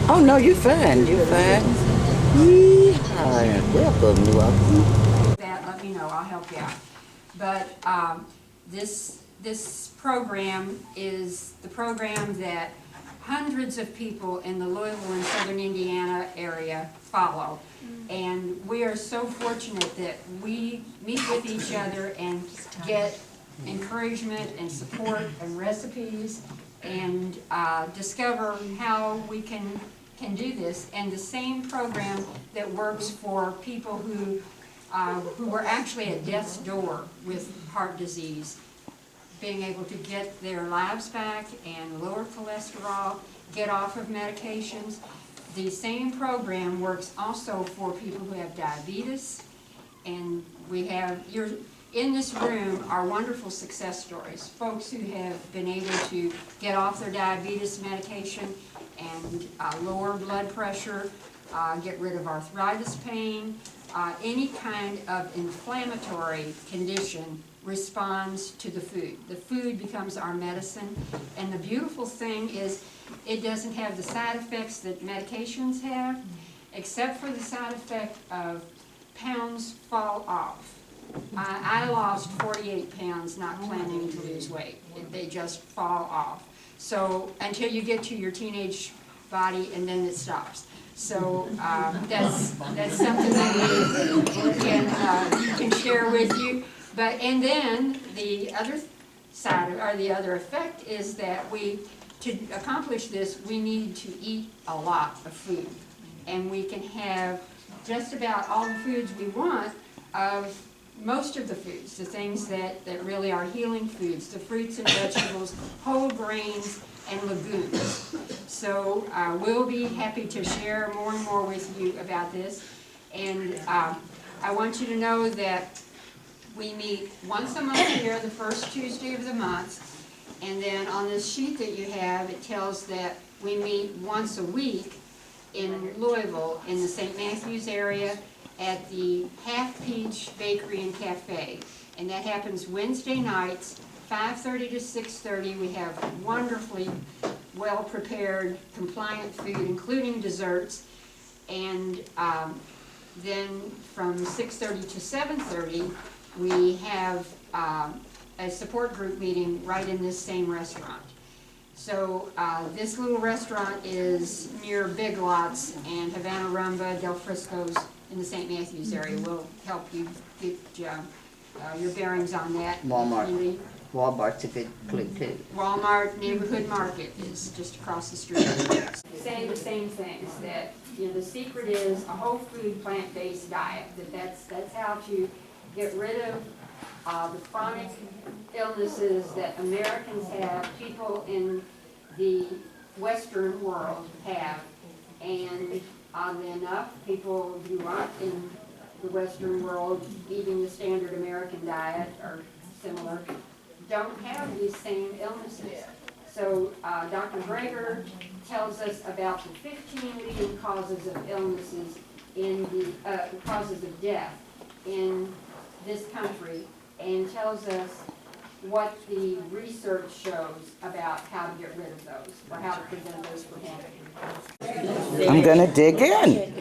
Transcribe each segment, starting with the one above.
Oh no, you're fine. You're fine. Yeehaw. Welcome. That, let me know. I'll help you out. But this program is the program that hundreds of people in the Louisville and Southern Indiana area follow. And we are so fortunate that we meet with each other and get encouragement and support and recipes and discover how we can do this. And the same program that works for people who were actually at death's door with heart disease, being able to get their lives back and lower cholesterol, get off of medications. The same program works also for people who have diabetes, and we have, in this room are wonderful success stories, folks who have been able to get off their diabetes medication and lower blood pressure, get rid of arthritis pain, any kind of inflammatory condition responds to the food. The food becomes our medicine, and the beautiful thing is it doesn't have the side effects that medications have, except for the side effect of pounds fall off. I lost 48 pounds not planning to lose weight. They just fall off. So until you get to your teenage body, and then it stops. So that's something that we can share with you. But and then the other side, or the other effect, is that to accomplish this, we need to eat a lot of food, and we can have just about all the foods we want of most of the foods, the things that really are healing foods, the fruits and vegetables, whole grains, and legumes. So we'll be happy to share more and more with you about this. And I want you to know that we meet once a month here, the first Tuesday of the month. And then on this sheet that you have, it tells that we meet once a week in Louisville, in the St. Matthews area, at the Half Peach Bakery and Cafe. And that happens Wednesday nights, 5:30 to 6:30. We have wonderfully well-prepared, compliant food, including desserts. And then from 6:30 to 7:30, we have a support group meeting right in this same restaurant. So this little restaurant is near Big Lots and Havana Rumba, Del Frisco's in the St. Matthews area. We'll help you get your bearings on that. Walmart. Walmart's a good clue too. Walmart Neighborhood Market is just across the street. Saying the same things, that the secret is a whole food, plant-based diet. That's how to get rid of the chronic illnesses that Americans have, people in the Western world have. And oddly enough, people who aren't in the Western world eating the standard American diet or similar don't have these same illnesses. So Dr. Greger tells us about the 15 leading causes of illnesses in the causes of death in this country, and tells us what the research shows about how to get rid of those, or how to prevent those from happening. I'm gonna dig in.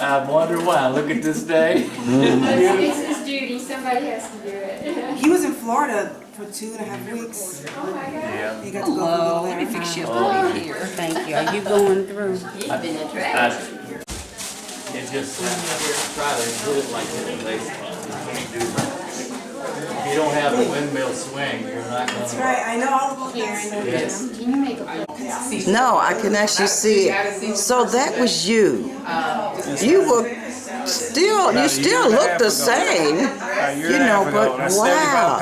I wonder why. Look at this day. It's his duty. Somebody has to do it. He was in Florida for 2.5 weeks. Oh my God. Yeah. He got to go over there. Fix you up here. Thank you. Are you going through? You've been attracted. It just try to do it like in a baseball. You can't do that. If you don't have the windmill swing, you're not going That's to. right. I know all about that. Yes. Can you make a No, I can actually see it. So that was you. You were you still look the same. You know, but wow.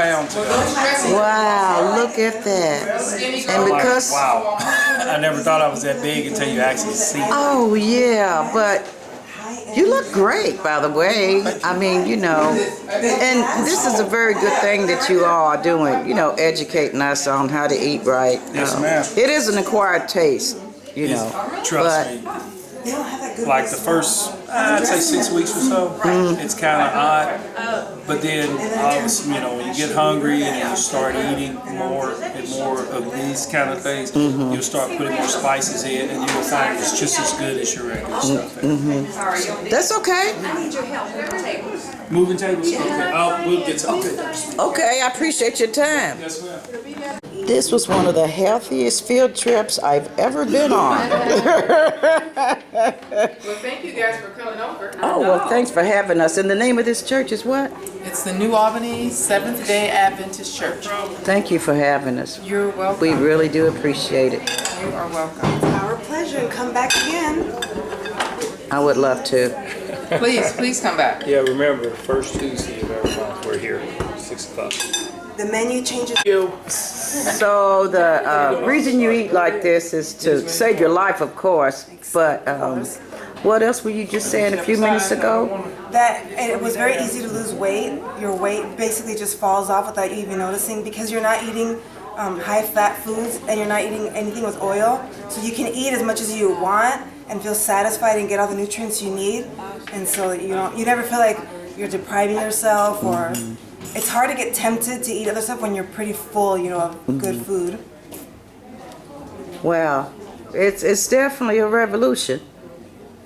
Wow, look at that. And because Wow, I never thought I was that big until you actually see it. oh yeah, but you look great, by the way. I mean, and this is a very good thing that you all are doing, educating us on how to eat right. Yes, ma'am. It is an acquired taste, Trust me. They don't have that good Like the restaurant. first I'd say 6 weeks or so. It's kind of odd, but then obviously, you know, when you get hungry and you start eating more and more of these kind of things, you'll start putting more spices in, and you'll find it's just as good as your regular stuff. That's okay. Moving tables? Okay. We'll get something. Okay, I appreciate your time. Yes, ma'am. This was one of the healthiest field trips I've ever been on. Well, thank you guys for coming over. Oh, well, thanks for having us. And the name of this church is what? It's the New Albany Seventh-day Adventist Church. Thank you for having us. You're welcome. We really do appreciate it. You are welcome. Our pleasure, and come back again. I would love to. Please come back. Yeah, remember, the first Tuesday of every month, we're here, 6 o'clock. The menu changes. So the reason you eat like this is to save your life, of course, but what else were you just saying a few minutes ago? That it was very easy to lose weight. Your weight basically just falls off without you even noticing because you're not eating high-fat foods and you're not eating anything with oil. So you can eat as much as you want and feel satisfied and get all the nutrients you need. And so you never feel like you're depriving yourself or... It's hard to get tempted to eat other stuff when you're pretty full, of good food. Well, it's definitely a revolution.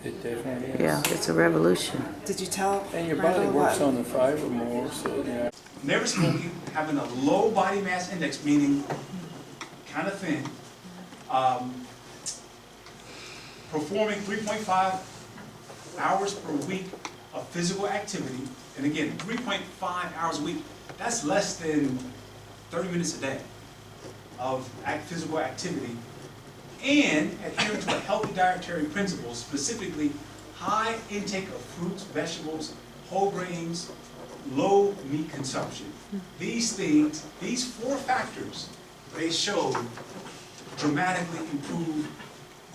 It definitely is. Yeah, it's a revolution. Did you tell? And your body Randall works what? on the fiber more, so yeah. Never smoking, having a low body mass index, meaning kind of thin, performing 3.5 hours per week of physical activity, and again, 3.5 hours a week, that's less than 30 minutes a day of physical activity, and adhering to a healthy dietary principles, specifically high intake of fruits, vegetables, whole grains, low meat consumption. These things, these 4 factors, they showed dramatically improve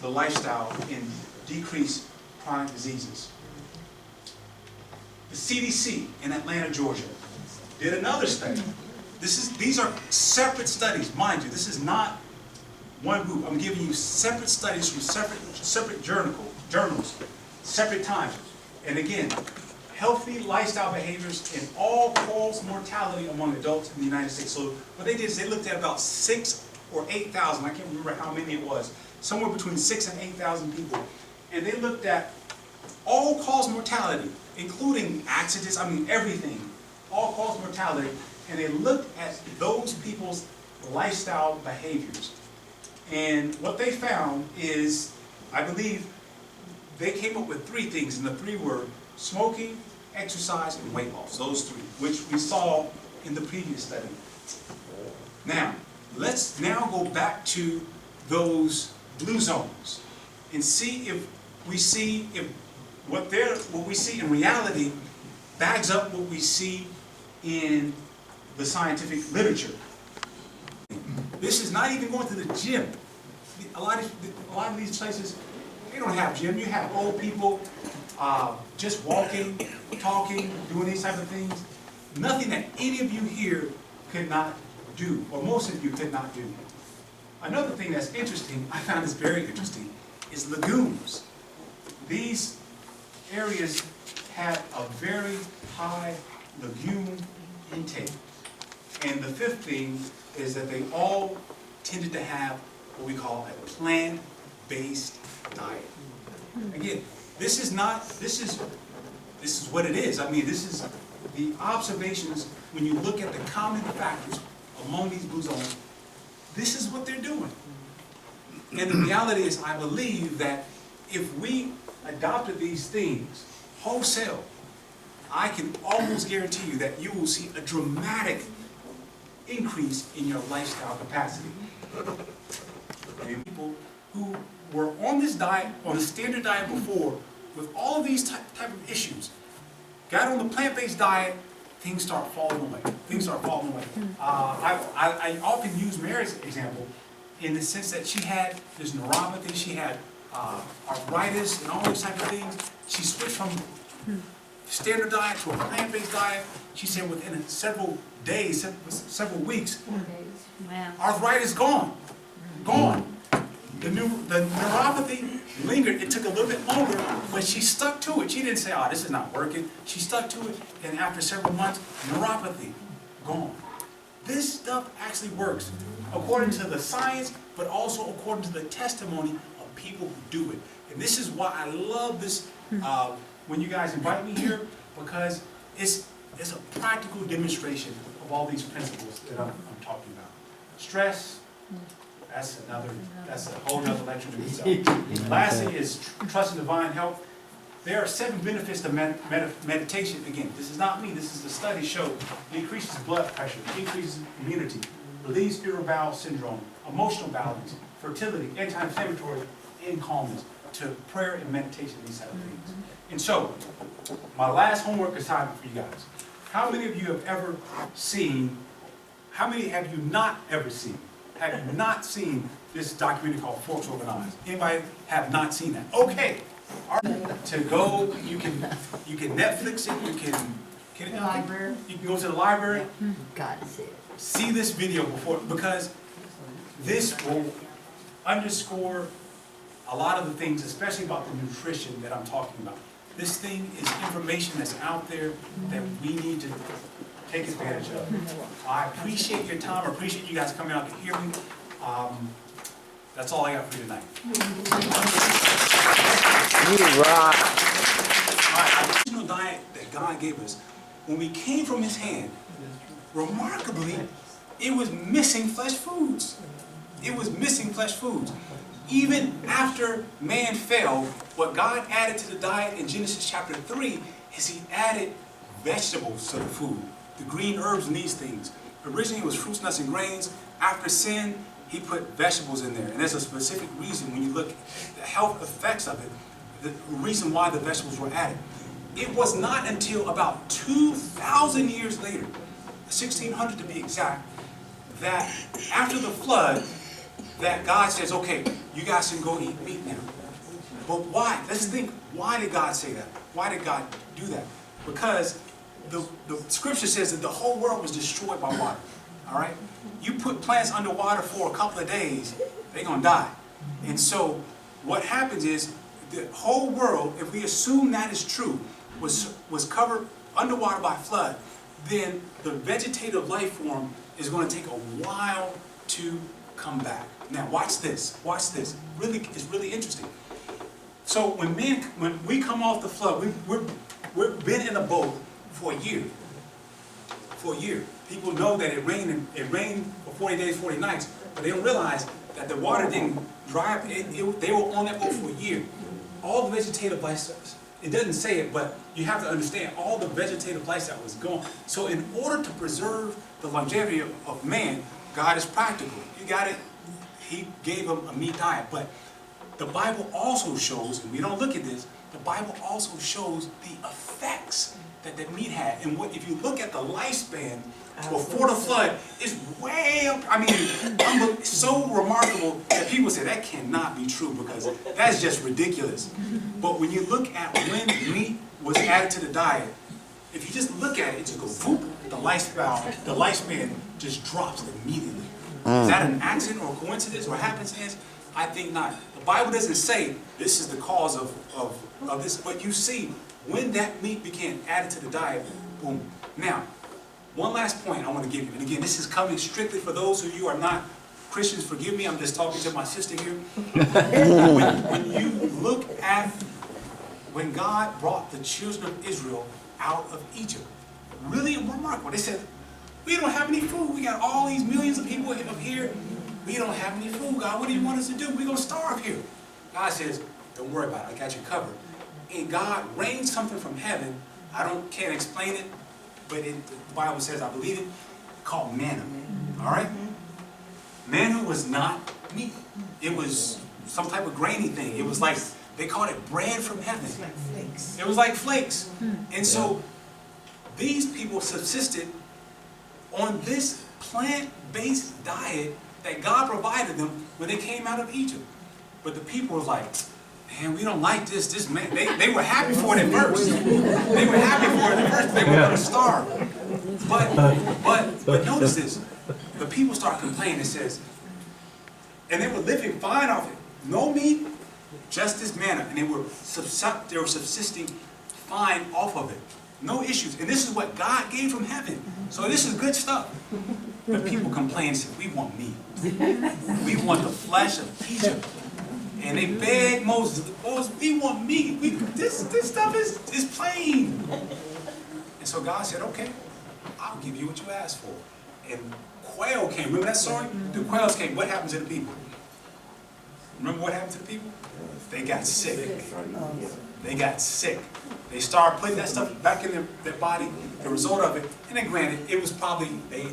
the lifestyle and decrease chronic diseases. The CDC in Atlanta, Georgia, did another study. These are separate studies, mind you. This is not one group. I'm giving you separate studies from separate journals, separate times. And again, healthy lifestyle behaviors and all-cause mortality among adults in the United States. So what they did is they looked at about 6,000 or 8,000. I can't remember how many it was. Somewhere between 6,000 and 8,000 people, and they looked at all-cause mortality, including accidents, everything, all-cause mortality, and they looked at those people's lifestyle behaviors. And what they found is, I believe, they came up with 3 things, and the 3 were smoking, exercise, and weight loss, those 3, which we saw in the previous study. Now, let's now go back to those blue zones and see if what we see in reality backs up what we see in the scientific literature. This is not even going to the gym. A lot of these places, they don't have gym. You have old people just walking, talking, doing these type of things. Nothing that any of you here could not do, or most of you could not do. Another thing that's interesting, I found this very interesting, is legumes. These areas had a very high legume intake. And the 5th thing is that they all tended to have what we call a plant-based diet. Again, this is what it is. This is the observations when you look at the common factors among these blue zones. This is what they're doing. And the reality is, I believe that if we adopted these things wholesale, I can almost guarantee you that you will see a dramatic increase in your lifestyle capacity. And people who were on this diet, on the standard diet before, with all of these type of issues, got on the plant-based diet, things start falling away. Things start falling away. I often use Mary's example in the sense that she had this neuropathy, she had arthritis and all those type of things. She switched from standard diet to a plant-based diet. She said within several days, several weeks, Wow. arthritis gone. Gone. The neuropathy lingered. It took a little bit longer, but she stuck to it. She didn't say, oh, this is not working. She stuck to it, and after several months, neuropathy, gone. This stuff actually works according to the science, but also according to the testimony of people who do it. And this is why I love this when you guys invite me here, because it's a practical demonstration of all these principles that I'm talking about. Stress, that's a whole nother lecture to itself. Lastly is trust in divine help. There are 7 benefits to meditation. Again, this is not me, this is the study show. It increases blood pressure, it increases immunity, relieves irritable bowel syndrome, emotional balance, fertility, anti-inflammatory, and calmness, to prayer and meditation, these type of things. And so, my last homework assignment for you guys. How many of you have ever seen, how many have you not ever seen? Have you not seen this documentary called Forks Over Knives? Anybody have not seen that? Okay. All right. To go, you can Netflix it, you can Library. You can go to the library. God said. See this video before, because this will underscore a lot of the things, especially about the nutrition that I'm talking about. This thing is information that's out there that we need to take advantage of. I appreciate your time. I appreciate you guys coming out to hear me. That's all I got for you tonight. You rock. Our original diet that God gave us, when we came from His hand, remarkably, it was missing flesh foods. It was missing flesh foods. Even after man fell, what God added to the diet in Genesis chapter 3 is He added vegetables to the food, the green herbs and these things. Originally it was fruits, nuts, and grains. After sin, He put vegetables in there. And there's a specific reason when you look at the health effects of it, the reason why the vegetables were added. It was not until about 2,000 years later, 1600 to be exact, that after the flood, that God says, okay, you guys can go eat meat now. But why? Let's think, why did God say that? Why did God do that? Because the scripture says that the whole world was destroyed by water. All right? You put plants underwater for a couple of days, they're going to die. And so what happens is the whole world, if we assume that is true, was covered underwater by flood, then the vegetative life form is going to take a while to come back. Now watch this. Watch this. It's really interesting. So when we come off the flood, we've been in a boat for a year. For a year. People know that it rained for 40 days, 40 nights, but they don't realize that the water didn't dry up. They were on that boat for a year. All the vegetative life, it doesn't say it, but you have to understand all the vegetative life that was gone. So in order to preserve the longevity of man, God is practical. You got it. He gave them a meat diet. But the Bible also shows, and we don't look at this, the Bible also shows the effects that the meat had. And if you look at the lifespan before the flood, it's way up. I mean, so remarkable that people say that cannot be true because that's just ridiculous. But when you look at when meat was added to the diet, if you just look at it, it just goes whoop, the lifespan just drops immediately. Is that an accident or coincidence or happenstance? I think not. The Bible doesn't say this is the cause of this, but you see when that meat became added to the diet, boom. Now, one last point I want to give you, and again, this is coming strictly for those of you who are not Christians. Forgive me, I'm just talking to my sister here. When you look at when God brought the children of Israel out of Egypt, really remarkable. They said, we don't have any food. We got all these millions of people up here. We don't have any food, God. What do you want us to do? We're going to starve here. God says, don't worry about it. I got you covered. And God rained something from heaven. Can't explain it, but the Bible says, I believe it, called manna. All right? Manna was not meat. It was some type of grainy thing. It was like, they called it bread from heaven. It was like flakes. It was like flakes. And so these people subsisted on this plant-based diet that God provided them when they came out of Egypt. But the people were like, man, we don't like this man. They were happy for it at first. They were happy for it at first. They were going to starve. But notice this. The people start complaining. It says, and they were living fine off it. No meat, just as manna, and they were subsisting fine off of it. No issues. And this is what God gave from heaven. So this is good stuff. But people complain and say, we want meat. We want the flesh of Egypt. And they begged Moses, Moses, we want meat. This stuff is plain. And so God said, okay, I'll give you what you asked for. And quail came. Remember that story? The quails came. What happened to the people? Remember what happened to the people? They got sick. They got sick. They started putting that stuff back in their body. The result of it, and then granted, it was probably they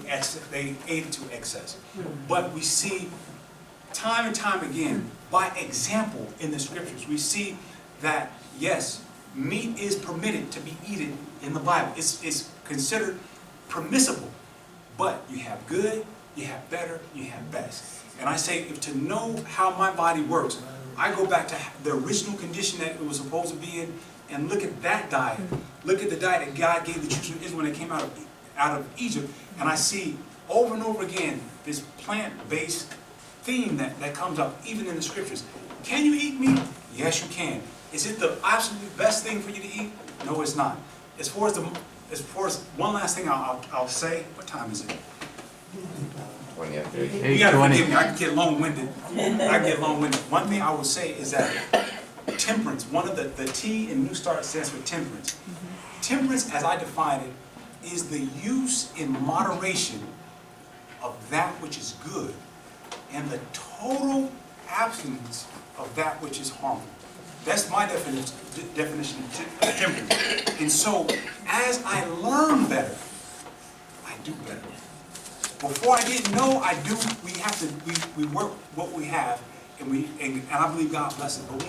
ate it to excess. But we see time and time again, by example in the scriptures, we see that yes, meat is permitted to be eaten in the Bible. It's considered permissible. But you have good, you have better, you have best. And I say, if to know how my body works, I go back to the original condition that it was supposed to be in, and look at that diet. Look at the diet that God gave the children of Israel when they came out of Egypt. And I see over and over again this plant-based theme that comes up, even in the scriptures. Can you eat meat? Yes, you can. Is it the absolute best thing for you to eat? No, it's not. As far as one last thing I'll say, what time is it? 20 after You 8. gotta forgive me, I can get long-winded. One thing I will say is that temperance, one of the T in New Start stands for temperance. Temperance, as I define it, is the use in moderation of that which is good and the total absence of that which is harmful. That's my definition of temperance. And so, as I learn better, I do better. Before I didn't know, we work what we have, and I believe God blesses it. But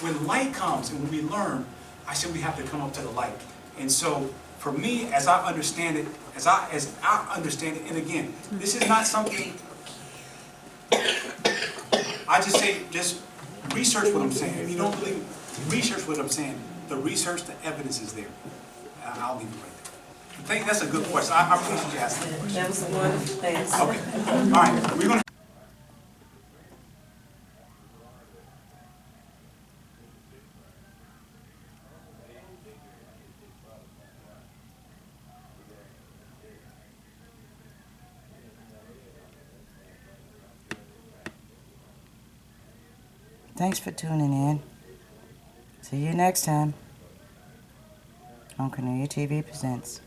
when light comes and when we learn, I said we have to come up to the light. And so, for me, as I understand it, and again, this is not something, I just say, just research what I'm saying. If you don't believe, research what I'm saying. The research, the evidence is there. I'll leave it right there. I think that's a good question. I appreciate you asking that question. That was a wonderful answer. Okay. All right. We're going to. Thanks for tuning in. See you next time on Cornelia TV Presents.